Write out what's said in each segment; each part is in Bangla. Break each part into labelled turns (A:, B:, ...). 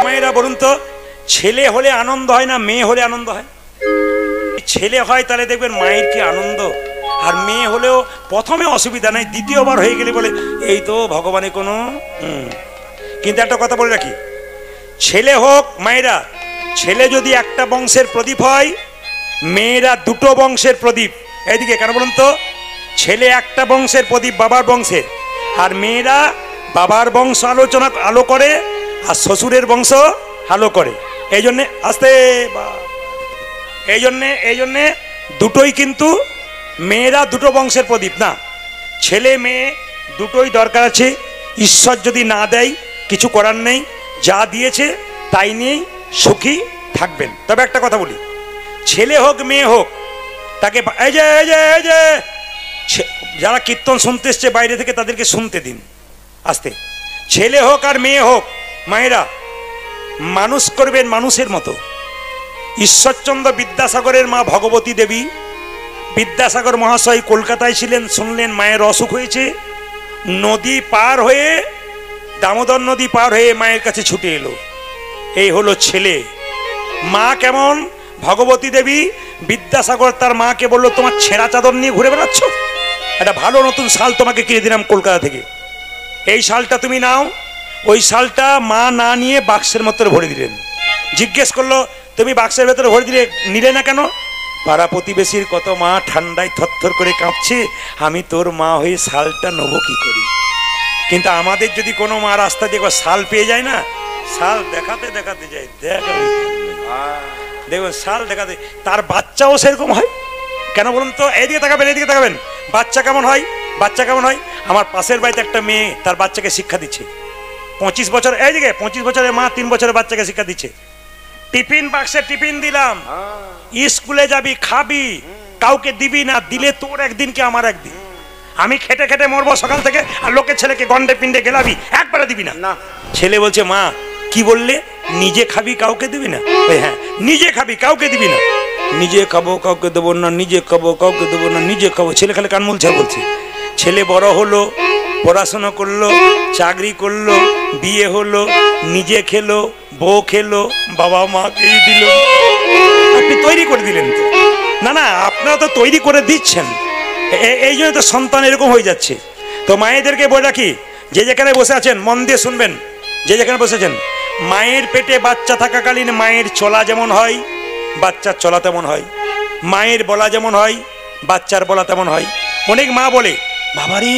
A: মায়েরা বলুন তো, ছেলে হলে আনন্দ হয় না মেয়ে হলে আনন্দ হয়? ছেলে হয় তাহলে দেখবেন মায়ের কি আনন্দ, আর মেয়ে হলেও প্রথমে অসুবিধা নাই, দ্বিতীয়বার হয়ে গেলে বলে এই তো ভগবানের কোনো। কিন্তু একটা কথা বলে রাখি, ছেলে হোক মায়েরা, ছেলে যদি একটা বংশের প্রদীপ হয়, মেয়েরা দুটো বংশের প্রদীপ। এইদিকে কেন বলুন তো, ছেলে একটা বংশের প্রদীপ বাবার বংশের, আর মেয়েরা বাবার বংশ আলো করে আর শ্বশুরের বংশ আলো করে। এই জন্যে আস্তে এই জন্যে দুটোই কিন্তু, মেয়েরা দুটো বংশের প্রদীপ না, ছেলে মেয়ে দুটোই দরকার আছে। ঈশ্বর যদি না দেয় কিছু করার নেই, যা দিয়েছে তাই নিয়েই সুখী থাকবেন। তবে একটা কথা বলি, ছেলে হোক মেয়ে হোক তাকে এই যে যারা কীর্তন শুনতে এসছে বাইরে থেকে তাদেরকে শুনতে দিন আস্তে। ছেলে হোক আর মেয়ে হোক মায়েরা মানুষ করবেন মানুষের মতো। ঈশ্বরচন্দ্র বিদ্যাসাগরের মা ভগবতী দেবী, বিদ্যাসাগর মহাশয় কলকাতায় ছিলেন, শুনলেন মায়ের অসুখ হয়েছে, নদী পার হয়ে, দামোদর নদী পার হয়ে মায়ের কাছে ছুটে এলো। এই হলো ছেলে। মা কেমন? ভগবতী দেবী, বিদ্যাসাগর তার মাকে বললো তোমার ছেঁড়া চাদর নিয়ে ঘুরে বেড়াচ্ছ, একটা ভালো নতুন শাল তোমাকে কিনে দিলাম কলকাতা থেকে, এই শালটা তুমি নাও। ওই শালটা মা না নিয়ে বাক্সের মধ্যে ভরে দিলেন। জিজ্ঞেস করলো তুমি বাক্সের ভেতরে ভরে দিলে, নিলে না কেন? পাড়া প্রতিবেশীর কত মা ঠান্ডায় থরথর করে কাঁপছে, আমি তোর মা হয়ে শালটা নেবো কি করি। কিন্তু আমাদের যদি কোনো মা রাস্তা দিয়ে শাল পেয়ে যায় না, শাল দেখাতে দেখাতে যায়, দেখবেন শাল দেখাতে, তার বাচ্চাও সেরকম হয়। কেন বলুন তো? এইদিকে তাকাবেন, এইদিকে তাকাবেন, বাচ্চা কেমন হয়? বাচ্চা কেমন হয়? আমার পাশের বাড়িতে একটা মেয়ে তার বাচ্চাকে শিক্ষা দিচ্ছে, 25 বছর, এইদিকে 25 বছরের মা 3 বছরের বাচ্চাকে শিক্ষা দিচ্ছে। টিফিন বাক্সে টিফিন দিলাম, স্কুলে যাবি খাবি, কাউকে দিবি না, দিলে তোর একদিন কি আমার একদিন, আমি খেটে খেটে মরবো সকাল থেকে, আর লোকের ছেলেকে গন্ডে পিন্ডে গেলাবি, একবারে দিবি না। ছেলে বলছে মা কি বললে? নিজে খাবি কাউকে দিবি না? হ্যাঁ, নিজে খাবি কাউকে দিবি না। নিজে খাবো কাউকে দেবো না, নিজে খাবো কাউকে দেবো না, নিজে খাবো। ছেলে খালি কান মুলছে বলছে। ছেলে বড় হলো, পড়াশোনা করলো, চাকরি করলো, বিয়ে হলো, নিজে খেলো, বউ খেলো, বাবা মাকেই দিল। আপনি তৈরি করে দিলেন তো? না না, আপনারা তো তৈরি করে দিচ্ছেন, এই জন্য তো সন্তান এরকম হয়ে যাচ্ছে। তো মায়েদেরকে বলে রাখি, যে যেখানে বসে আছেন মন দিয়ে শুনবেন, যে যেখানে বসেছেন, মায়ের পেটে বাচ্চা থাকাকালীন মায়ের চলা যেমন হয় বাচ্চার চলা তেমন হয়, মায়ের বলা যেমন হয় বাচ্চার বলা তেমন হয়। অনেক মা বলে বাবারে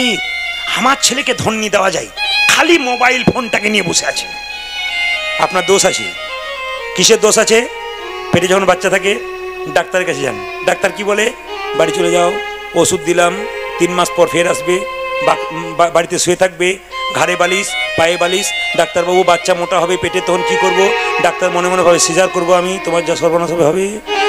A: আমার ছেলেকে ধন্যি দেওয়া যায়, খালি মোবাইল ফোনটাকে নিয়ে বসে আছে। আপনার দোষ আছে। কিসের দোষ আছে? পেটে যখন বাচ্চা থাকে ডাক্তারের কাছে যান, ডাক্তার কি বলে? বাড়ি চলে যাও, ওষুধ দিলাম, 3 মাস পর ফের আসবে, বাড়িতে শুয়ে থাকবে, ঘাড়ে বালিশ পায়ে বালিশ। ডাক্তারবাবু বাচ্চা মোটা হবে পেটে, তখন কি করব? ডাক্তার মনে মনে ভাবে সিজার করবো আমি, তোমার যা সর্বনাশ হবে,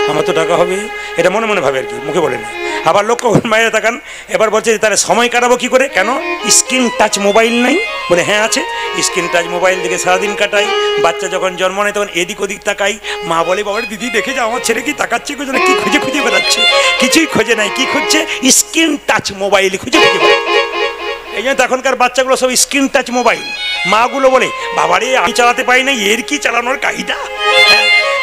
A: আমার তো টাকা হবে, এটা মনে মনে ভাবে আর কি, মুখে বলে না। আবার লক্ষ্য বাইরে তাকান, এবার বলছে তাহলে সময় কাটাবো কি করে? কেন? স্ক্রিন টাচ মোবাইল নাই? বলে হ্যাঁ আছে, স্ক্রিন টাচ মোবাইল দেখে সারাদিন কাটাই। বাচ্চা যখন জন্ম নেয় তখন এদিক ওদিক তাকাই, মা বলে বাবার দিদি দেখে যাও আমার ছেলে কি তাকাচ্ছে, কি খুঁজে খুঁজে বেড়াচ্ছে, কিছুই খুঁজে নাই, কি খুঁজছে? স্ক্রিন টাচ মোবাইল খুঁজে খুঁজে বেড়াচ্ছে। এই জন্য এখনকার বাচ্চাগুলো সব স্ক্রিন টাচ মোবাইল। মাগুলো বলে বাবারে আমি চালাতে পারি না, এর কি চালানোর কাহিদা।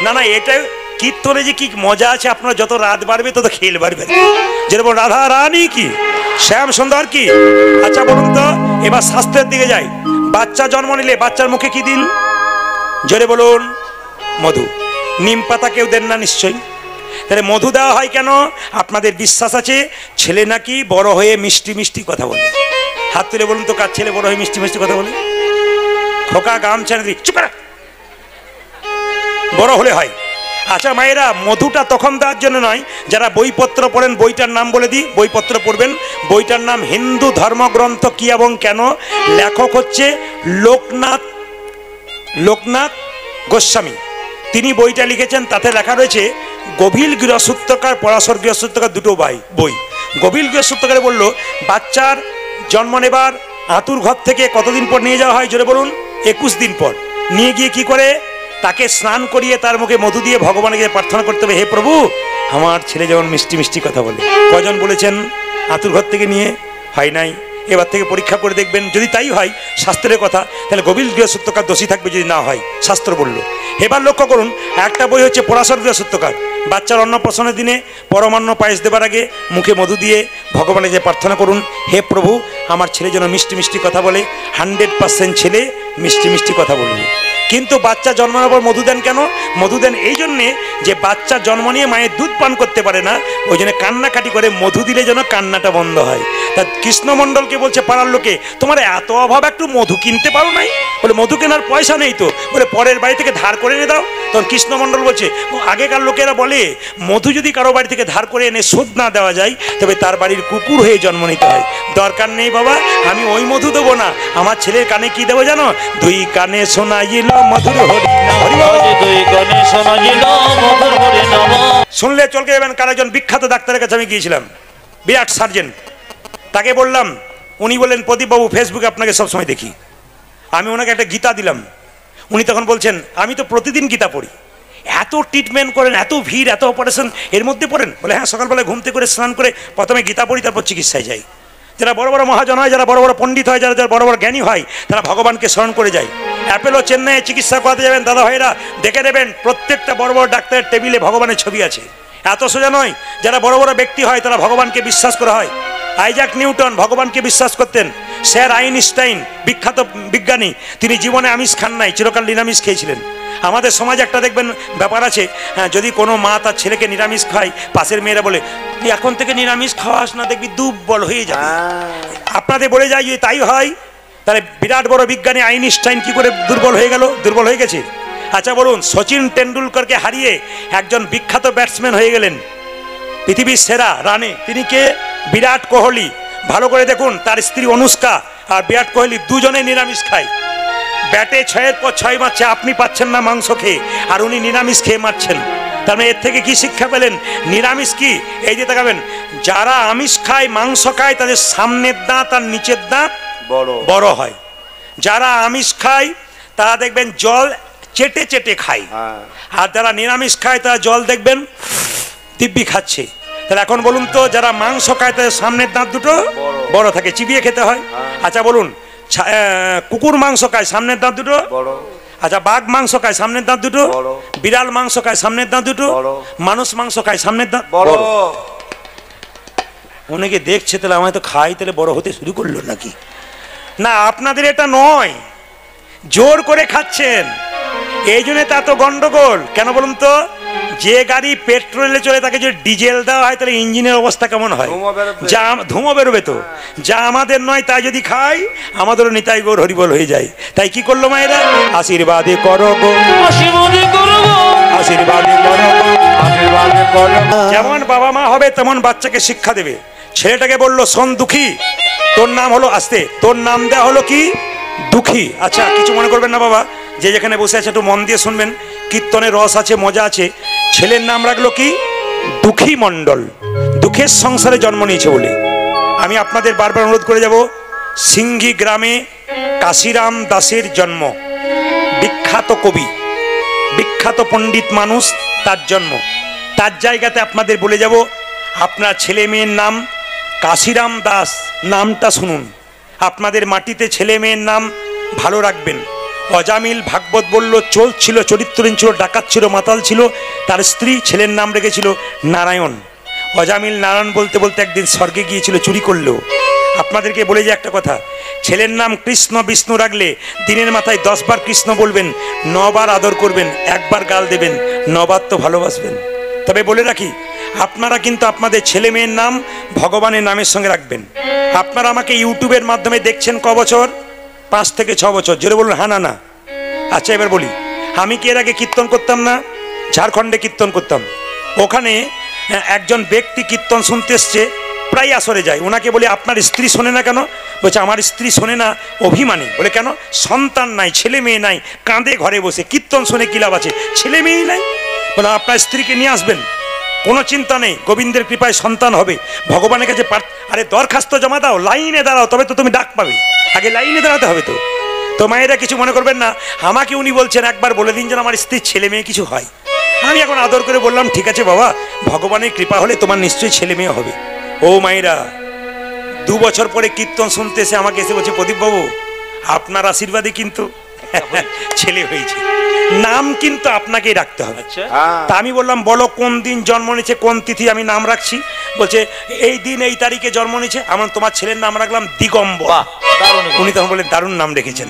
A: না না, এটা কীর্তনে যে কি মজা আছে, আপনারা যত রাত বাড়বে তত খেল বাড়বে। যেরকম রাধা রানী কি, শ্যাম সুন্দর কি। আচ্ছা বলুন তো, এবার শাস্ত্রের দিকে যাই। বাচ্চা জন্ম নিলে বাচ্চার মুখে কি দিন? জোরে বলুন। মধু। নিম পাতা কেউ দেন না নিশ্চয়ই? তাহলে মধু দেওয়া হয় কেন? আপনাদের বিশ্বাস আছে ছেলে নাকি বড় হয়ে মিষ্টি মিষ্টি কথা বলে। হাত তুলে বলুন তো, কার ছেলে বড় হয়ে মিষ্টি মিষ্টি কথা বলে? খোকা গামছা দিই, চুপ কর, বড় হলে হয়। আচ্ছা মায়েরা, মধুটা তখন দেওয়ার জন্য নয়, যারা বইপত্র পড়েন বইটার নাম বলে দিই, বইপত্র পড়বেন। বইটার নাম হিন্দু ধর্মগ্রন্থ কি এবং কেন। লেখক হচ্ছে লোকনাথ গোস্বামী। তিনি বইটা লিখেছেন, তাতে লেখা রয়েছে গভীর গৃহসূত্রকার, পরাশর গৃহসূত্রকার, দুটো বই। গভীর গৃহসূত্রকারে বলল বাচ্চার জন্ম নেবার আতুর ঘর থেকে কতদিন পর নিয়ে যাওয়া হয়? জোরে বলুন। 21 দিন পর নিয়ে গিয়ে কি করে? তাকে স্নান করিয়ে তার মুখে মধু দিয়ে ভগবানকে প্রার্থনা করতে হবে, হে প্রভু আমার ছেলে যেমন মিষ্টি মিষ্টি কথা বলে। কজন বলেছেন? আতুর ঘর থেকে নিয়ে হয় নাই, এবার থেকে পরীক্ষা করে দেখবেন, যদি তাই হয় শাস্ত্রের কথা, তাহলে গোবিল গৃহসূত্রকার দোষী থাকবে যদি না হয়, শাস্ত্র বলল। এবার লক্ষ্য করুন, একটা বই হচ্ছে পরাশর গৃহসূত্রকার। বাচ্চার অন্নপ্রাশনের দিনে পরমান্ন পায়েস দেবার আগে মুখে মধু দিয়ে ভগবানের যে প্রার্থনা করুন, হে প্রভু আমার ছেলে যেন মিষ্টি মিষ্টি কথা বলে, 100% ছেলে মিষ্টি মিষ্টি কথা বলবে। কিন্তু বাচ্চা জন্মানোর পর মধু দেন কেন? মধু দেন এই জন্যে যে বাচ্চা জন্ম নিয়ে মায়ের দুধ পান করতে পারে না, ওই জন্য কান্নাকাটি করে, মধু দিলে যেন কান্নাটা বন্ধ হয়। তা কৃষ্ণমণ্ডলকে বলছে পাড়ার লোকে, তোমার এত অভাব, একটু মধু কিনতে পারো নাই? বলে মধু কেনার পয়সা নেই তো। বলে পরের বাড়ি থেকে ধার করে এনে দাও। তখন কৃষ্ণমণ্ডল বলছে, আগেকার লোকেরা বলে মধু যদি কারো বাড়ি থেকে ধার করে এনে শোধ না দেওয়া যায়, তবে তার বাড়ির কুকুর হয়ে জন্ম নিতে হয়। দরকার নেই বাবা, আমি ওই মধু দেবো না। আমার ছেলের কানে কি দেবো জানো? দুই কানে শোনাইল মধুর হরি নাম, দুই কানে শোনাইল মধুর হরি নাম। শুনলে চলকে যাবেন। কার একজন বিখ্যাত ডাক্তারের কাছে আমি গিয়েছিলাম, বিরাট সার্জেন। তাকে বললাম, উনি বললেন, প্রদীপবাবু ফেসবুকে আপনাকে সবসময় দেখি। আমি ওনাকে একটা গীতা দিলাম। উনি তখন বলছেন, আমি তো প্রতিদিন গীতা পড়ি। এত ট্রিটমেন্ট করেন, এত ভিড়, এত অপারেশন, এর মধ্যে পড়েন? বলে হ্যাঁ, সকালবেলায় ঘুম থেকে করে স্নান করে প্রথমে গীতা পড়ি, তারপর চিকিৎসায় যাই। যারা বড় বড় মহাজন হয়, যারা বড় বড় পণ্ডিত হয়, যারা যারা বড় বড় জ্ঞানী হয়, তারা ভগবানকে স্মরণ করে যায়। অ্যাপেলো চেন্নাইয়ে চিকিৎসা করাতে যাবেন দাদা ভাইরা, দেখে নেবেন প্রত্যেকটা বড় বড় ডাক্তারের টেবিলে ভগবানের ছবি আছে। এত সোজা নয়। যারা বড় বড় ব্যক্তি হয়, তারা ভগবানকে বিশ্বাস করা হয়। আইজাক নিউটন ভগবানকে বিশ্বাস করতেন। স্যার আইনস্টাইন বিখ্যাত বিজ্ঞানী, তিনি জীবনে আমিষ খান নাই, চিরকাল নিরামিষ খেয়েছিলেন। আমাদের সমাজে একটা দেখবেন ব্যাপার আছে, হ্যাঁ, যদি কোনো মা তার ছেলেকে নিরামিষ খায়, পাশের মেয়েরা বলে এখন থেকে নিরামিষ খাওয়াস না, দেখবি দুর্বল হয়ে যাবে। আপনাদের বলে যায় যদি তাই হয়, তাহলে বিরাট বড় বিজ্ঞানী আইনস্টাইন কি করে দুর্বল হয়ে গেল? দুর্বল হয়ে গেছে। আচ্ছা বলুন, সচিন টেন্ডুলকরকে হারিয়ে একজন বিখ্যাত ব্যাটসম্যান হয়ে গেলেন, পৃথিবীর সেরা রানে। তিনি কে? বিরাট কোহলি। ভালো করে দেখুন, তার স্ত্রী অনুষ্কা আর বিরাট কোহলি দুজনে নিরামিষ খায়। ব্যাটে 6-এর পর 6 মারছে, আপনি পাচ্ছেন না মাংস খেয়ে, আর উনি নিরামিষ খেয়ে মারছেন। তার মানে এর থেকে কি শিক্ষা পেলেন? নিরামিষ কি? এই যে তাকাবেন, যারা আমিষ খায়, মাংস খায়, তাদের সামনের দাঁত আর নিচের দাঁত বড় হয়। যারা আমিষ খায় তারা দেখবেন জল চেটে চেটে খায়, আর যারা নিরামিষ খায় তারা জল দেখবেন দিব্যি খাচ্ছে। তাহলে এখন বলুন তো, যারা মাংস খায় তাদের সামনের দাঁত দুটো বড় থাকে, চিবিয়ে খেতে হয়। আচ্ছা বলুন, কুকুর মাংস খায়, সামনের দাঁত দুটো বড়। আচ্ছা, বাঘ মাংস খায়, সামনের দাঁত দুটো বড়। বিড়াল মাংস খায়, সামনের দাঁত দুটো বড়। মানুষ মাংস খায়, সামনের দাঁত বড়। অনেকে দেখছে, তাহলে আমায় তো খাই, তাহলে বড় হতে শুরু করলো নাকি? না, আপনাদের এটা নয়, জোর করে খাচ্ছেন, এই জন্য তা তো গন্ডগোল। কেন বলুন তো? যে গাড়ি পেট্রোলে চলে তাকে যদি ডিজেল দেওয়া হয়, তাহলে ইঞ্জিনের অবস্থা কেমন হয়? যা ধুমো বেরোবে তো। যা আমাদের নয় তাই যদি খাই, আমাদেরও নিতাই গৌর হরিবল হয়ে যায়। তাই কি করলো মায়েরা? আশীর্বাদে করো গো, আশীর্বাদে করো গো, আশীর্বাদে করো গো, আশীর্বাদে করো। যেমন বাবা মা হবে তেমন বাচ্চাকে শিক্ষা দেবে। ছেলেটাকে বললো, শোন দুঃখী, তোর নাম হলো, আসতে, তোর নাম দেওয়া হলো কি? দুঃখী। আচ্ছা, কিছু মনে করবেন না বাবা, যে যেখানে বসে আছে একটু মন দিয়ে শুনবেন, কীর্তনের রস আছে, মজা আছে। ছেলের নাম রাখলো কি? দুঃখী মণ্ডল। দুঃখের সংসারে জন্ম নিয়েছে বলে। আমি আপনাদের বারবার অনুরোধ করে যাব, সিংঘি গ্রামে কাশিরাম দাসের জন্ম, বিখ্যাত কবি, বিখ্যাত পণ্ডিত মানুষ, তার জন্ম। তার জায়গাতে আপনাদের বলে যাব, আপনার ছেলে মেয়ের নাম কাশিরাম দাস, নামটা শুনুন। আপনাদের মাটিতে ছেলে মেয়ের নাম ভালো রাখবেন। অজামিল ভাগবত বলল, চোর ছিল, চরিত্রহীন ছিল, ডাকাত ছিল, মাতাল ছিল, তার স্ত্রী ছেলের নাম রেখেছিল নারায়ণ। অজামিল নারায়ণ বলতে বলতে একদিন স্বর্গে গিয়েছিল, চুরি করলেও। আপনাদেরকে বলে যে একটা কথা, ছেলের নাম কৃষ্ণ বিষ্ণু রাখলে দিনের মাথায় 10 বার কৃষ্ণ বলবেন, 9 বার আদর করবেন, 1 বার গাল দেবেন, 9 বার তো ভালোবাসবেন। তবে বলে রাখি, আপনারা কিন্তু আপনাদের ছেলে মেয়ের নাম ভগবানের নামের সঙ্গে রাখবেন। আপনারা আমাকে ইউটিউবের মাধ্যমে দেখছেন ক বছর? 5 থেকে 6 বছর। জোরে বলুন হ্যাঁ না না। আচ্ছা, এবার বলি, আমি কি এর আগে কীর্তন করতাম না? ঝাড়খণ্ডে কীর্তন করতাম। ওখানে একজন ব্যক্তি কীর্তন শুনতে এসছে, প্রায় আসরে যায়। ওনাকে বলি, আপনার স্ত্রী শোনে না কেন? বলছে, আমার স্ত্রী শোনে না, অভিমানী। বলে কেন? সন্তান নাই, ছেলে মেয়ে নাই, কাঁদে ঘরে বসে, কীর্তন শুনে কি লাভ আছে? ছেলে মেয়েই নাই। বলে আপনার স্ত্রীকে নিয়ে আসবেন, কোনো চিন্তা নেই, গোবিন্দের কৃপায় সন্তান হবে। ভগবানের কাছে আরে দরখাস্ত জমা দাও, লাইনে দাঁড়াও, তবে তো তুমি ডাক পাবে। আগে লাইনে দাঁড়াতে হবে তো। তো মায়েরা কিছু মনে করবেন না, আমাকে উনি বলছেন একবার বলে দিন যেন আমার স্ত্রীর ছেলে মেয়ে কিছু হয়। আমি এখন আদর করে বললাম, ঠিক আছে বাবা, ভগবানের কৃপা হলে তোমার নিশ্চয়ই ছেলে মেয়ে হবে। ও মায়েরা, 2 বছর পরে কীর্তন শুনতে এসে আমাকে এসে বলছে, প্রদীপ বাবু আপনার আশীর্বাদে কিন্তু ছেলে হয়েছে, নাম কিন্তু আপনাকেই রাখতে হবে। তা আমি বললাম বলো কোন দিন জন্ম নিয়েছে, কোন তিথি আমি নাম রাখছি। বলছে এই দিন এই তারিখে জন্ম নিয়েছে। আমার তোমার ছেলের নাম রাখলাম দিগম্বর। উনি তখন বললেন দারুণ নাম রেখেছেন।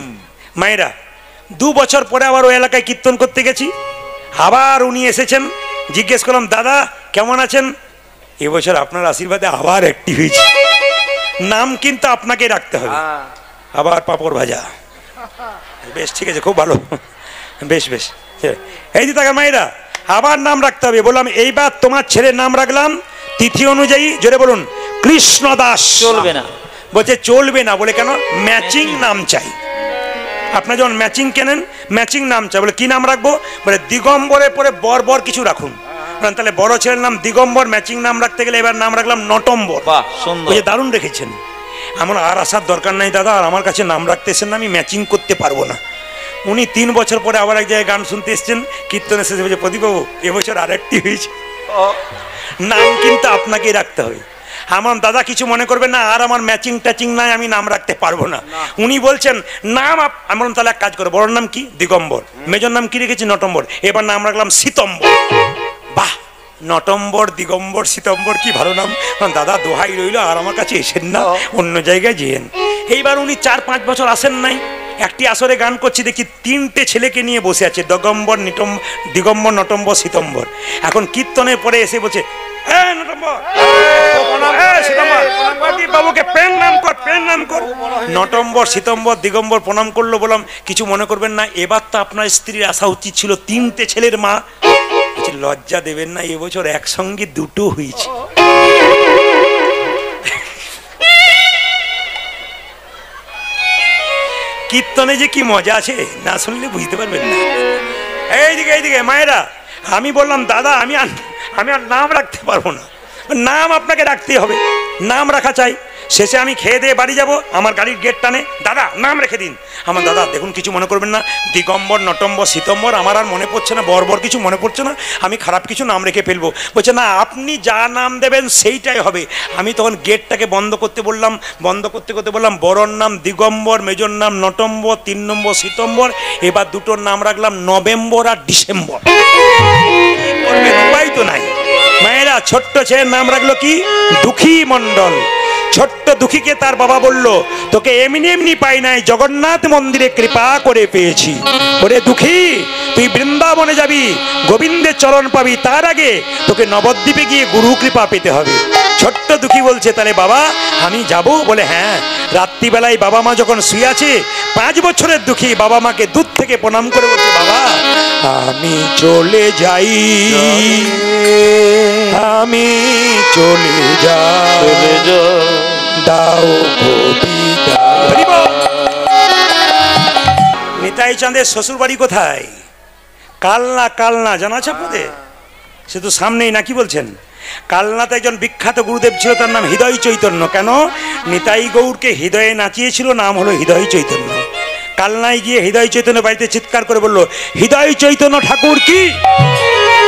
A: মায়েরা 2 বছর পরে আবার ওই এলাকায় কীর্তন করতে গেছি, আবার উনি এসেছেন। জিজ্ঞেস করলাম দাদা কেমন আছেন? এবছর আপনার আশীর্বাদে আবার অ্যাক্টিভ হয়েছে, নাম কিন্তু আপনাকে রাখতে হবে। আবার পাপড় ভাজা, বেশ ঠিক আছে, খুব ভালো, বেশ বেশ। এই যে টাকা মায়েরা আবার নাম রাখতে হবে। বললাম এইবার তোমার ছেলের নাম রাখলাম তিথি অনুযায়ী, জোরে বলুন, কৃষ্ণদাস। চলবে না? বলছে চলবে না। বলে কেন? ম্যাচিং নাম চাই। আপনার যখন ম্যাচিং কেনেন, ম্যাচিং নাম চাই। বলে কি নাম রাখবো? বলে দিগম্বরের পরে বর বর কিছু রাখুন। তাহলে বড় ছেলের নাম দিগম্বর, ম্যাচিং নাম রাখতে গেলে এবার নাম রাখলাম নটম্বর। দারুণ রেখেছেন। আমার আর আসার দরকার নাই দাদা, আর আমার কাছে নাম রাখতে এসেছেন না, আমি ম্যাচিং করতে পারবো না। উনি 3 বছর পরে আবার এক জায়গায় গান শুনতে এসছেন, কীর্তন এসেছে। বলছে প্রদীপবাবু এবছর আর একটি হয়েছে, নাম কিন্তু আপনাকেই রাখতে হবে। আমার দাদা কিছু মনে করবেন না, আর আমার ম্যাচিং ট্যাচিং নাই, আমি নাম রাখতে পারবো না। উনি বলছেন নাম আমি বললাম তাহলে এক কাজ করো, বড়োর নাম কি? দিগম্বর। মেজর নাম কি রেখেছি? নটম্বর। এবার নাম রাখলাম সীতম্বর। বাহ, নটম্বর, দিগম্বর, সীতম্বর, কি ভালো নাম। দাদা দোহাই রইল, আর আমার কাছে এসেন না, অন্য জায়গায় যেন। এইবার উনি 4-5 বছর আসেন নাই। একটি আসরে গান করছি, দেখি 3টে ছেলেকে নিয়ে বসে আছে, দিগম্বর, নটম্বর, সীতম্বর। এখন কীর্তনের পরে এসে বলছে বাবুকে পেন নাম কর, পেন নাম কর। নটম্বর, সীতম্বর, দিগম্বর প্রণাম করলো। বললাম কিছু মনে করবেন না, এবার তো আপনার স্ত্রীর আসা উচিত ছিল, 3টে ছেলের মা। লজ্জা দেবেন না, এবছর একসঙ্গে 2টো হয়েছে। কীর্তনে যে কি মজা আছে, না শুনলে বুঝতে পারবেন না। এইদিকে এইদিকে মায়েরা, আমি বললাম দাদা আমি আর নাম রাখতে পারবো না, নাম আপনাকে রাখতেই হবে, নাম রাখা চাই। শেষে আমি খেয়ে দিয়ে বাড়ি যাব, আমার গাড়ির গেট টানে, দাদা নাম রেখে দিন। আমার দাদা দেখুন কিছু মনে করবেন না, দিগম্বর, নটম্বর, সীতম্বর আমার আর মনে পড়ছে না, বর্বর কিছু মনে পড়ছে না, আমি খারাপ কিছু নাম রেখে ফেলবো। বলছে না, আপনি যা নাম দেবেন সেইটাই হবে। আমি তখন গেটটাকে বন্ধ করতে বললাম, বন্ধ করতে করতে বললাম বড়র নাম দিগম্বর, মেজর নাম নটম্বর, 3 নম্বর সীতম্বর। এবার 2টোর নাম রাখলাম নভেম্বর আর ডিসেম্বর। উপায় তো নাই। মায়েরা ছোট্ট ছেলের নাম রাখলো কি? দুঃখী মণ্ডল। ছোট্ট দুঃখীকে তার বাবা বলল, তোকে এমনি এমনি পাই নাই, জগন্নাথ মন্দিরে কৃপা করে পেয়েছি। ওরে দুঃখী, তুই বৃন্দাবনে যাবি, গোবিন্দের চরণ পাবি, তার আগে তোকে নবদ্বীপে গিয়ে গুরু কৃপা পেতে হবে। ছোট্ট দুঃখী বলছে তাহলে বাবা আমি যাব? বলে হ্যাঁ। রাত্রিবেলায় বাবা মা যখন শুয়ে আছে, 5 বছরের দুঃখী বাবা মাকে দূর থেকে প্রণাম করে বলছে, বাবা আমি চলে যাই, আমি চলে যাই, দাও নিতাই চাঁদের শ্বশুর বাড়ি কোথায়? কালনা। কালনা জানা আছে আপনাদের? সে তো সামনেই, নাকি বলছেন? কালনাতে একজন বিখ্যাত গুরুদেব ছিল, তার নাম হৃদয় চৈতন্য। কেন? নিতাই গৌরকে হৃদয়ে নাচিয়েছিল, নাম হলো হৃদয় চৈতন্য। কালনায় গিয়ে হৃদয় চৈতন্য বাড়িতে চিৎকার করে বলল, হৃদয় চৈতন্য ঠাকুর কি,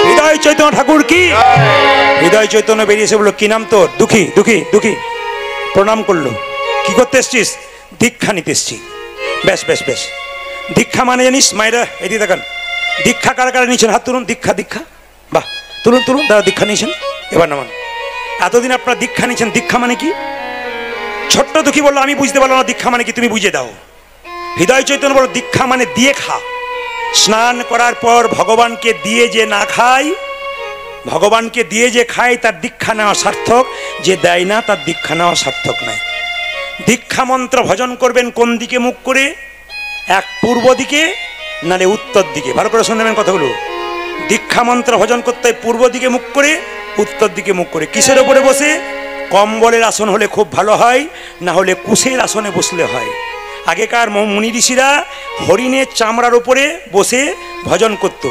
A: হৃদয় চৈতন্য ঠাকুর কি। হৃদয় চৈতন্য বেরিয়ে এসে বললো, কি নাম তোর? দুঃখী। দুঃখী দুঃখী প্রণাম করলো। কি করতে এসছিস? দীক্ষা নিতে এসছি। বেশ বেশ বেশ। দীক্ষা মানে জানিস? মায়েরা এদিকে দেখান, দীক্ষা কারা কারা নিয়েছেন? হাত তুলুন। দীক্ষা, দীক্ষা, বাহ, তুলুন তুলুন। দাদা দীক্ষা নিয়েছেন, এবার নামান। এতদিন আপনারা দীক্ষা নিয়েছেন, দীক্ষা মানে কি? ছোট্ট দুঃখী বললো, আমি বুঝতে পারলাম না দীক্ষা মানে কি, তুমি বুঝিয়ে দাও। হৃদয় চৈতন্য বলল, দীক্ষা মানে দিয়ে খা। স্নান করার পর ভগবানকে দিয়ে যে না খায়, ভগবানকে দিয়ে যে খায় তার দীক্ষা নেওয়া সার্থক, যে দেয় না তার দীক্ষা নেওয়া সার্থক নয়। দীক্ষা মন্ত্র ভজন করবেন কোন দিকে মুখ করে? এক পূর্ব দিকে, নালে উত্তর দিকে। ভালো করে শুনবেন কথাগুলো। দীক্ষা মন্ত্র ভজন করতে হয় পূর্ব দিকে মুখ করে, উত্তর দিকে মুখ করে। কিসের ওপরে বসে? কম্বলের আসন হলে খুব ভালো হয়, না হলে কুশের আসনে বসলে হয়। আগেকার মুনি ঋষিরা হরিণের চামড়ার উপরে বসে ভজন করত।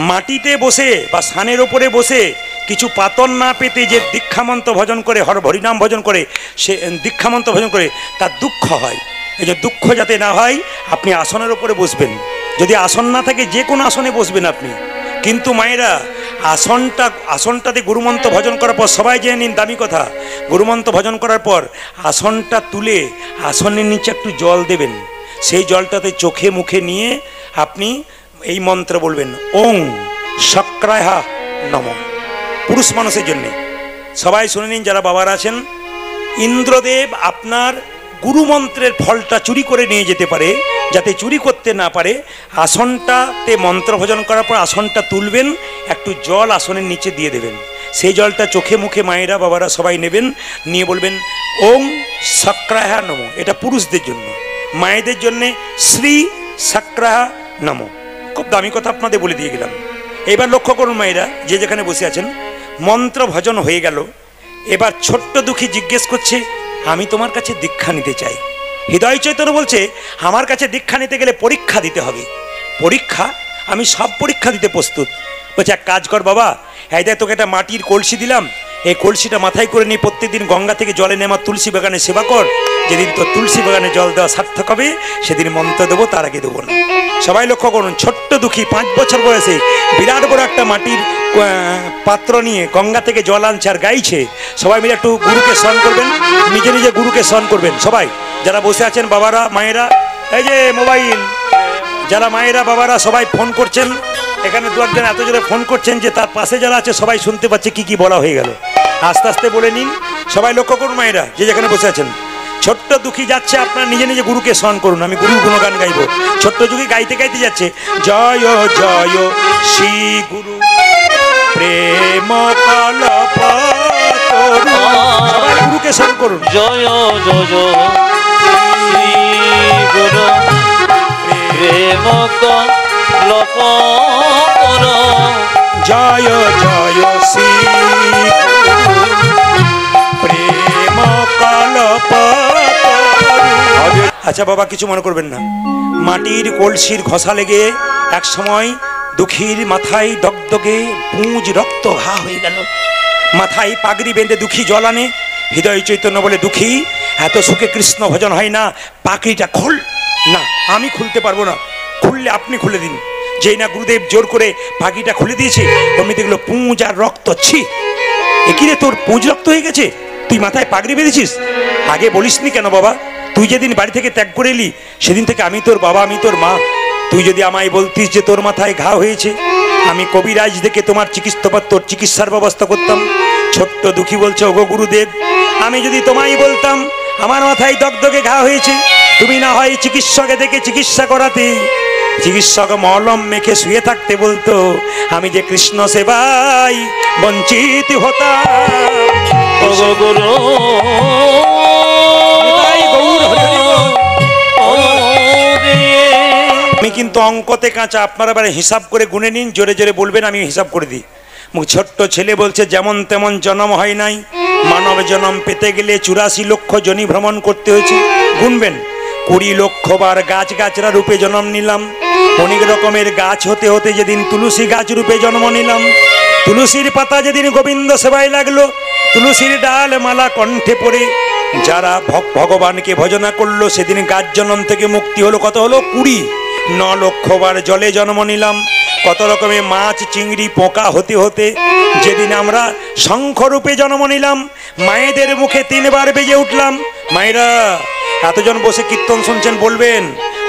A: মাটিতে বসে বা সানের ওপরে বসে কিছু পাতন না পেতে যে দীক্ষামন্ত্র ভজন করে, হরিনাম ভজন করে, সে দীক্ষামন্ত্র ভজন করে, তার দুঃখ হয়। এই যে দুঃখ যাতে না হয়, আপনি আসনের ওপরে বসবেন। যদি আসন না থাকে যে কোনো আসনে বসবেন আপনি। কিন্তু মায়েরা আসনটাতে গুরুমন্ত্র ভজন করার পর সবাই জেনে নিন, দামি কথা, গুরুমন্ত্র ভজন করার পর আসনটা তুলে আসনের নিচে একটু জল দেবেন। সেই জলটাতে চোখে মুখে নিয়ে আপনি এই মন্ত্র বলবেন, ওং শক্রায় নমঃ। পুরুষ মানুষের জন্যে। সবাই শুনে নিন যারা বাবারা আছেন। ইন্দ্রদেব আপনার গুরুমন্ত্রের ফলটা চুরি করে নিয়ে যেতে পারে, যাতে চুরি করতে না পারে আসনটাতে মন্ত্র ভজন করার পর আসনটা তুলবেন, একটু জল আসনের নিচে দিয়ে দেবেন। সেই জলটা চোখে মুখে মায়েরা বাবারা সবাই নেবেন, নিয়ে বলবেন ওং শক্রায় নমঃ। এটা পুরুষদের জন্য। মায়েদের জন্যে শ্রী শক্রায় নমঃ। খুব দামি কথা আপনাদের বলে দিয়ে গেলাম। এবার লক্ষ্য করুন মায়েরা, যে যেখানে বসে আছেন, মন্ত্র ভজন হয়ে গেল। এবার ছোট্ট দুঃখী জিজ্ঞেস করছে, আমি তোমার কাছে দীক্ষা নিতে চাই। হৃদয় চৈতন্য বলছে, আমার কাছে দীক্ষা নিতে গেলে পরীক্ষা দিতে হবে। পরীক্ষা? আমি সব পরীক্ষা দিতে প্রস্তুত। বলছে এক কাজ কর বাবা, এই দেখ তোকে একটা মাটির কলসি দিলাম, এই কলসিটা মাথায় করে নিয়ে প্রত্যেকদিন গঙ্গা থেকে জলে নেমা তুলসী বাগানে সেবা কর। যেদিন তোর তুলসী বাগানে জল দেওয়া সার্থক হবে সেদিন মন্ত্র দেবো, তার আগে দেবো না। সবাই লক্ষ্য করুন, ছোট্ট দুঃখী 5 বছর বয়সে বিরাট বড় একটা মাটির পাত্র নিয়ে গঙ্গা থেকে জল আনছে আর গাইছে। সবাই মিলে একটু গুরুকে স্মরণ করবেন, নিজে নিজে গুরুকে স্মরণ করবেন। সবাই যারা বসে আছেন বাবারা মায়েরা, এই যে মোবাইল, যারা মায়েরা বাবারা সবাই ফোন করছেন, এখানে দু একজন এত জোরে ফোন করছেন যে তার পাশে যারা আছে সবাই শুনতে পাচ্ছে কি কি বলা হয়ে গেল। আস্তে আস্তে বলে নিন। সবাই লক্ষ্য করুন মায়েরা, যে যেখানে বসে আছেন। ছোট্ট দুঃখী যাচ্ছে, আপনার নিজে নিজে গুরুকে স্মরণ করুন। আমি গুরুর গুণগান গাইব। ছোট্ট দুঃখী গাইতে গাইতে যাচ্ছে, জয় জয় শ্রী গুরু প্রেম কল্প তরু। সবাই গুরুকে স্মরণ করুন।
B: জয় জয় শ্রী গুরু প্রেম কল্প তরু।
A: জয় জয় শ্রী প্রেম কল্প তরু। আচ্ছা বাবা, কিছু মনে করবেন না। মাটির কলসির ঘষা লেগে এক সময় দুঃখীর মাথায় দগদগে পুঁজ রক্ত ঘা হয়ে গেল। মাথায় পাগড়ি বেঁধে দুঃখী জল আনে। হৃদয় চৈতন্য বলে, দুঃখী এত সুখে কৃষ্ণ ভজন হয় না, পাগড়িটা খোল। না, আমি খুলতে পারবো না, খুললে আপনি খুলে দিন। যেই না গুরুদেব জোর করে পাগড়িটা খুলে দিয়েছে, অমনি দেখলো পুঁজ আর রক্ত। ছি, একিরে তোর পুঁজ রক্ত হয়ে গেছে, তুই মাথায় পাগড়ি বেঁধেছিস? আগে বলিসনি কেন বাবা? তুই যেদিন বাড়ি থেকে ত্যাগ করে এলি সেদিন থেকে আমি তোর বাবা, আমি তোর মা। তুই যদি আমায় বলতিস যে তোর মাথায় ঘা হয়েছে, আমি কবিরাজ দেখে তোমার তোর চিকিৎসার ব্যবস্থা করতাম। ছোট্ট দুঃখী বলছে, ওগো গুরুদেব, আমি যদি তোমায় বলতাম আমার মাথায় দগদগে ঘা হয়েছে, তুমি না হয় চিকিৎসকে দেখে চিকিৎসা করাতে। চিকিৎসক মলম মেখে শুয়ে থাকতে বলতো, আমি যে কৃষ্ণ সেবায় বঞ্চিত হতাম।
B: ওগো গুরু
A: আমি কিন্তু অঙ্কতে কাঁচা, আপনারা এবারে হিসাব করে গুনে নিন, জোরে জোরে বলবেন, আমি হিসাব করে দিই। ছোট্ট ছেলে বলছে, যেমন তেমন জন্ম হয় নাই, মানব জন্ম পেতে গেলে 84 লক্ষ জনি ভ্রমণ করতে হয়েছে। গুনবেন, 20 লক্ষ বার গাছ গাছরা রূপে জন্ম নিলাম। অনেক রকমের গাছ হতে হতে যেদিন তুলসী গাছ রূপে জন্ম নিলাম। তুলসীর পাতা যেদিন গোবিন্দ সেবায় লাগলো, তুলসীর ডাল মালা কণ্ঠে পড়ে যারা ভগবানকে ভজনা করলো, সেদিন গাছ জন্ম থেকে মুক্তি হলো। কত হলো? 20। 9 লক্ষ বার জলে জন্ম নিলাম। কত রকমের মাছ চিংড়ি পোকা হতে হতে যেদিন আমরা শঙ্খরূপে জন্ম নিলাম। মায়েদের মুখে 3 বার বেজে উঠলাম। মায়েরা এতজন বসে কীর্তন শুনছেন, বলবেন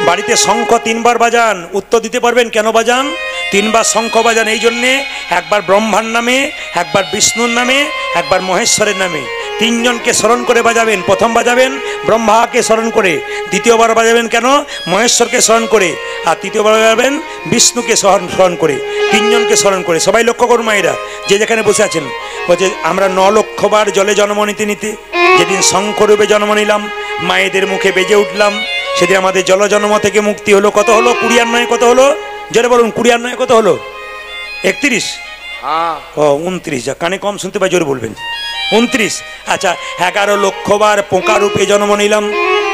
A: বাড়িতে শঙ্খ 3 বার বাজান। উত্তর দিতে পারবেন কেন বাজান? 3 বার শঙ্খ বাজান এই জন্যে, একবার ব্রহ্মার নামে, একবার বিষ্ণুর নামে, একবার মহেশ্বরের নামে। 3 জনকে স্মরণ করে বাজাবেন। প্রথম বাজাবেন ব্রহ্মাকে স্মরণ করে, দ্বিতীয়বার বাজাবেন কেন? মহেশ্বরকে স্মরণ করে, আর তৃতীয়বার বাজাবেন বিষ্ণুকে স্মরণ করে। 3 জনকে স্মরণ করে। সবাই লক্ষ্য করুন মায়েরা, যে যেখানে বসে আছেন। বলছে আমরা 9 লক্ষ বার জলে জন্ম নিতে নিতে যেদিন শঙ্খরূপে জন্ম নিলাম, মায়েদের মুখে বেজে উঠলাম, সেদিন আমাদের জলজন্ম থেকে মুক্তি হলো। কত হলো? 20 আর 9 কত হলো? জোরে বলুন, 20 আর 9 কত হলো? 31। ও 29। যা কানে কম শুনতে পাই, জোরে বলবেন। 29। আচ্ছা, 11 লক্ষ বার পোকা রূপে জন্ম নিলাম।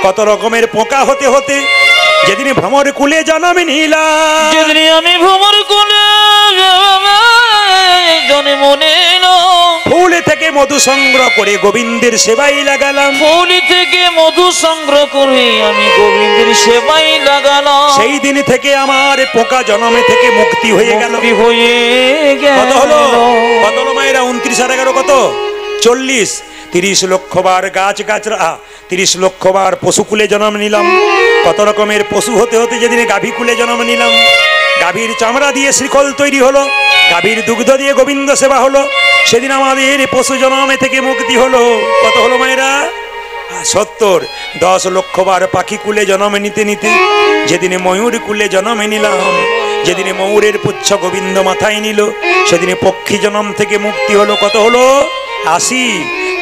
A: কত রকমের পোকা হতে হতে যেদিন ভ্রমর কুলে জন্ম নিলাম,
B: যেদিন আমি ভ্রমর কুলে জন্ম নিলাম।
A: ফুল থেকে মধু সংগ্রহ করে গোবিন্দের সেবাই লাগালাম।
B: ফুল থেকে মধু সংগ্রহ করে আমি গোবিন্দের সেবাই লাগালাম।
A: সেই দিন থেকে আমার পোকা জন্মে থেকে মুক্তি হয়ে গেল। কত হলো? কত হলো মায়েরা? 29 আর 11 কত? 40। 30 লক্ষ বার গাছ গাছরা 30 লক্ষ বার পশুকুলে জন্ম নিলাম। কত রকমের পশু হতে হতে যেদিনে গাভীকুলে জন্ম নিলাম, গাভীর চামড়া দিয়ে শ্রীকল তৈরি হলো, গাভীর দুগ্ধ দিয়ে গোবিন্দ সেবা হলো, সেদিন আমাদের পশু জন্মে থেকে মুক্তি হলো। কত হলো মায়েরা? 70। 10 লক্ষ বার পাখি কুলে জন্ম নিতে নিতে যেদিনে ময়ূর কুলে জন্মে নিলাম, যেদিনে ময়ূরের পুচ্ছ গোবিন্দ মাথায় নিল, সেদিনে পক্ষী জন্ম থেকে মুক্তি হলো। কত হলো? 80।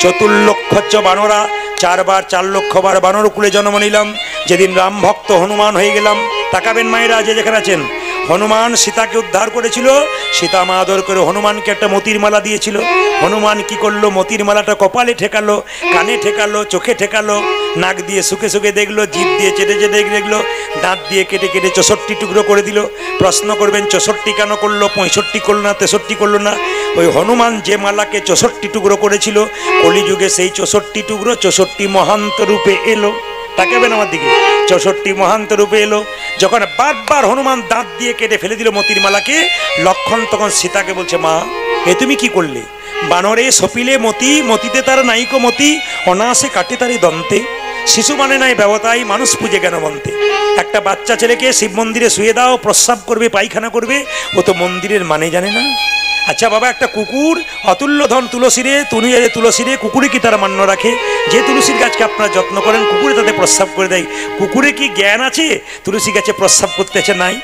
A: 4 লক্ষ বানরা 4 বার 4 লক্ষ বার বানর কুলে জন্ম নিলাম, যেদিন রাম ভক্ত হনুমান হয়ে গেলাম। তাকাবেন মায়েরা যে যেখানে আছেন, হনুমান সীতাকে উদ্ধার করেছিল, সীতা মা আদর করে হনুমানকে একটা মতির মালা দিয়েছিল। হনুমান কি করলো? মতির মালাটা কপালে ঠেকালো, কানে ঠেকালো, চোখে ঠেকালো, নাক দিয়ে শুকে শুকে দেখলো, জিভ দিয়ে চেটে চেটে দেখলো, দাঁত দিয়ে কেটে কেটে 64 টুকরো করে দিল। প্রশ্ন করবেন 64 কেন করলো, 65 করলো না, 63 করলো না? ওই হনুমান যে মালাকে 64 টুকরো করেছিল, কলিযুগে সেই 64 টুকরো 64 মহান্ত রূপে এলো। তাকাবেন আমার দিকে, 64 মহান্ত রূপে এলো। যখন বারবার হনুমান দাঁত দিয়ে কেটে ফেলে দিল মতির মালাকে, লক্ষণ তখন সীতাকে বলছে, মা এ তুমি কি করলে? বানরে সপিলে মতি, মতিতে তার নাইকো মতি, অনায়াসে কাটে তারে দন্তে। শিশু মানে নাই ব্যবতাই, মানুষ পুজে কেন বনতে? একটা বাচ্চা ছেলেকে শিব মন্দিরে শুয়ে দাও, প্রস্রাব করবে, পায়খানা করবে, ও তো মন্দিরের মানে জানে না। আচ্ছা বাবা, একটা কুকুর অতুল্য ধন তুলসীরে, তুলসীরে কুকুরে কি তারা মান্য রাখে? যে তুলসীর গাছকে আপনারা যত্ন করেন, কুকুরে তাদের প্রস্রাব করে দেয়। কুকুরে কি জ্ঞান আছে তুলসী গাছে প্রস্রাব করতেছে? নাই।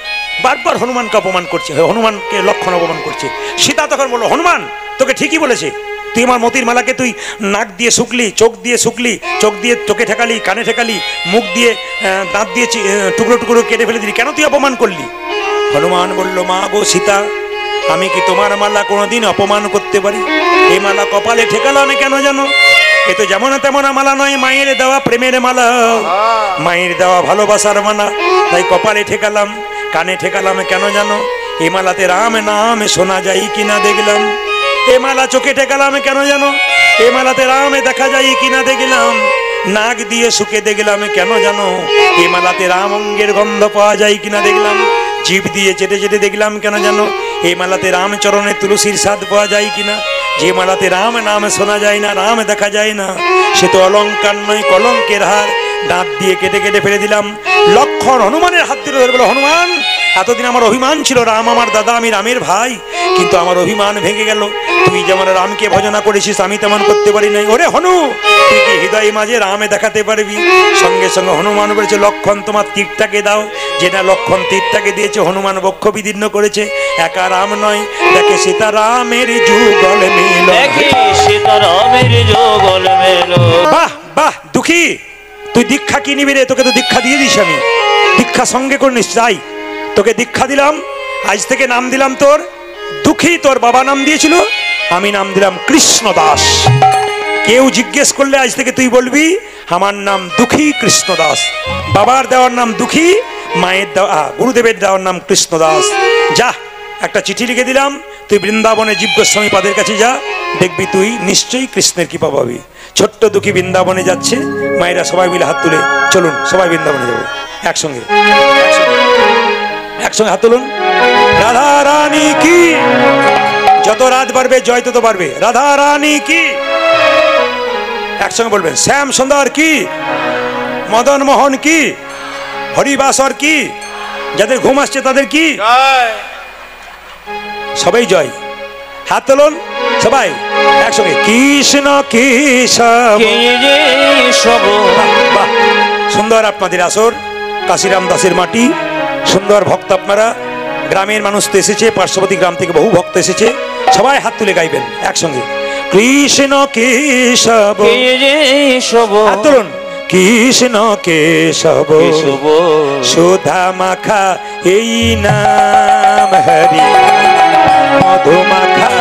A: বারবার হনুমানকে অপমান করছে, হনুমানকে লক্ষণ অপমান করছে। সীতা তখন বলল, হনুমান তোকে ঠিকই বলেছে, তুই আমার মতির মালাকে তুই নাক দিয়ে শুকলি, চোখ দিয়ে শুকলি, চোখ দিয়ে চোখে ঠেকালি, কানে ঠেকালি, মুখ দিয়ে দাঁত দিয়ে টুকরো টুকরো কেটে ফেলে দিলি, কেন তুই অপমান করলি? হনুমান বলল, মা গো সীতা, আমি কি তোমার মালা কোনোদিন অপমান করতে পারি? এই মালা কপালে ঠেকালাম কেন জানো? এ তো যেমন তেমন মালা নয়, মায়ের দেওয়া প্রেমের মালা, মায়ের দেওয়া ভালোবাসার মালা, তাই কপালে ঠেকালাম। কানে ঠেকালাম কেন জানো? এই মালাতে রাম নাম শোনা যায় কিনা দেখলাম। এ মালা চোখে ঠেকালাম কেন জানো? এ মালাতে রামে দেখা যায় কিনা দেখলাম। নাক দিয়ে শুকে দেখলাম কেন জানো? এ মালাতে রাম অঙ্গের গন্ধ পাওয়া যায় কিনা দেখলাম। জিভ দিয়ে চেটে চেটে দেখলাম কেন জানো? এই মালাতে রামচরণে তুলসীর স্বাদ পাওয়া যায় কিনা। যে মালাতে রাম নাম শোনা যায় না, রাম দেখা যায় না, সে তো অলঙ্কার নয়, কলঙ্কের হার। দাঁত দিয়ে কেটে কেটে ফেলে দিলাম। লক্ষণ হনুমানের হাত ধরে ধরে বলো, হনুমান এতদিন আমার অভিমান ছিল, রাম আমার দাদা, আমি রামের ভাই, কিন্তু আমার অভিমান ভেঙে গেল। তুই যেমন রামকে ভজনা করেছিস, আমি তেমন করতে পারি নাই। ওরে হনু, তুই কি হৃদয় মাঝে রামে দেখাতে পারবি? সঙ্গে সঙ্গে হনুমান বলেছে, লক্ষণ তোমার তীরটাকে দাও। যেটা লক্ষণ তীরটাকে দিয়েছে, হনুমান বক্ষ বিদীর্ণ করেছে। একা রাম নয়, দেখে সীতারামের যুগল মেল,
B: দেখি সীতারামের যুগল মেল।
A: বাহ বাহ, দুঃখী তুই দীক্ষা কি নিবি রে? তোকে তো দীক্ষা দিয়ে দিস আমি, দীক্ষা সঙ্গে করে নিস। যাই, তোকে দীক্ষা দিলাম, আজ থেকে নাম দিলাম তোর দুঃখী। তোর বাবা নাম দিয়েছিল, আমি নাম দিলাম কৃষ্ণ দাস। কেউ জিজ্ঞেস করলে আজ থেকে তুই বলবি, আমার নাম দুঃখী কৃষ্ণ দাস। বাবার দেওয়ার নাম দুঃখী, মায়ের দেওয়া গুরুদেবের দেওয়ার নাম কৃষ্ণ দাস। যা, একটা চিঠি লিখে দিলাম, তুই বৃন্দাবনে জীব গোস্বামী পাদের কাছে যা, দেখবি তুই নিশ্চয়ই কৃষ্ণের কৃপা পাবি। ছোট্ট দুঃখী বৃন্দাবনে যাচ্ছে, মায়েরা সবাই মিলে হাত তুলে চলুন, সবাই বৃন্দাবনে যাবো একসঙ্গে, একসঙ্গে হাত তুলুন। রাধা রানী কি, যত রাত বাড়বে জয় তত বাড়বে। রাধা রানী কি, একসঙ্গে বলবেন। শ্যাম সুন্দর কি, মদন মোহন কি, হরিবাসর কি, যাদের ঘুম আসছে তাদের কি, সবাই জয়। হাত তুলুন সবাই একসঙ্গে। কৃষ্ণ কেশব, বাহ, সুন্দর আপনাদের আসর, কাশিরাম দাসের মাটি, সুন্দর ভক্ত আপনারা। গ্রামের মানুষ তো এসেছে, পার্শ্ববর্তী গ্রাম থেকে বহু ভক্ত এসেছে, সবাই হাত তুলে গাইবেন একসঙ্গে। কৃষ্ণ কেশব, হাত তুলুন। কৃষ্ণ কেশব সুধা মাখা এই নাম, হরি মধু মাখা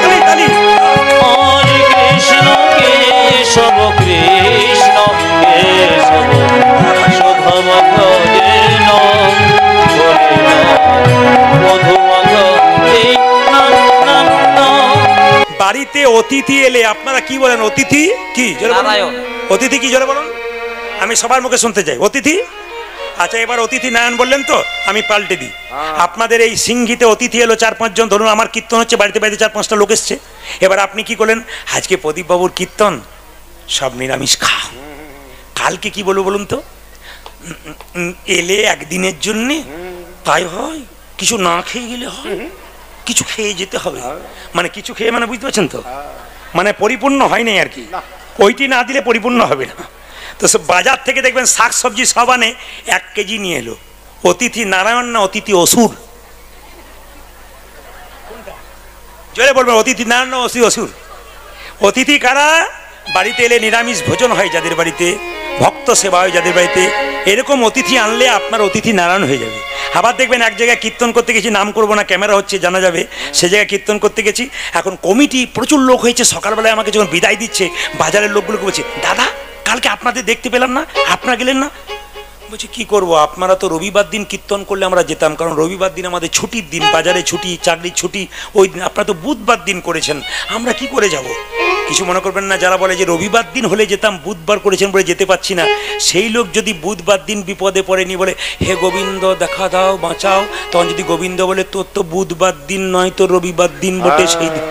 B: কৃষ্ণ কেশব, কৃষ্ণ কেশব সুধা মাখা এই নাম, মধু মাখা এই নাম।
A: বাড়িতে অতিথি এলে আপনারা কি বলেন? অতিথি কি? অতিথি কি জোরে বলুন, আমি সবার মুখে শুনতে চাই। অতিথি আচ্ছা, এবার অতিথি নারায়ণ বললেন তো, আমি পাল্টে দিই। আপনাদের এই সিংহিতে অতিথি এলো 4-5 জন, ধরুন আমার কীর্তন হচ্ছে, বাড়িতে বাড়িতে 4-5টা লোক এসছে। এবার আপনি কি করলেন, আজকে প্রদীপবাবুর কীর্তন, সব নিরামিষ খা। কালকে কি বলবো বলুন তো, এলে একদিনের জন্যে, তাই হয়, কিছু না খেয়ে গেলে হয়, কিছু খেয়ে যেতে হবে। মানে কিছু খেয়ে, মানে বুঝতে পারছেন তো, মানে পরিপূর্ণ হয় নাই আর কি, ওইটি না দিলে পরিপূর্ণ হবে না। তো সব বাজার থেকে দেখবেন শাক সবজি সব আনে, 1 কেজি নিয়ে এলো। অতিথি নারায়ণ না অতিথি অসুর? জোরে বলবেন, অতিথি নারায়ণ না অতিথি অসুর? অতিথি কারা? বাড়িতে এলে নিরামিষ ভোজন হয় যাদের বাড়িতে, ভক্ত সেবা হয় যাদের বাড়িতে, এরকম অতিথি আনলে আপনার অতিথি নারায়ণ হয়ে যাবে। আবার দেখবেন এক জায়গায় কীর্তন করতে গেছি, নাম করবো না, ক্যামেরা হচ্ছে জানা যাবে, সে জায়গায় কীর্তন করতে গেছি। এখন কমিটি প্রচুর লোক হয়েছে, সকালবেলায় আমাকে যখন বিদায় দিচ্ছে, বাজারের লোকগুলোকে বলছে, দাদা কালকে আপনাদের দেখতে পেলাম না, আপনারা গেলেন না। বলছি কি করবো, আপনারা তো রবিবার দিন কীর্তন করলে আমরা যেতাম, কারণ রবিবার দিন আমাদের ছুটির দিন, বাজারে ছুটি, চাকরির ছুটি, ওই দিন আপনারা তো বুধবার দিন করেছেন, আমরা কি করে যাব। কিছু মনে করবেন না, যারা বলে যে রবিবার দিন হলে যেতাম, বুধবার করেছেন বলে যেতে পারছি না, সেই লোক যদি বুধবার দিন বিপদে পড়েনি বলে হে গোবিন্দ দেখা দাও বাঁচাও, তখন যদি গোবিন্দ বলে তোর তো বুধবার দিন নয় তো রবিবার দিন বটে, সেই দিন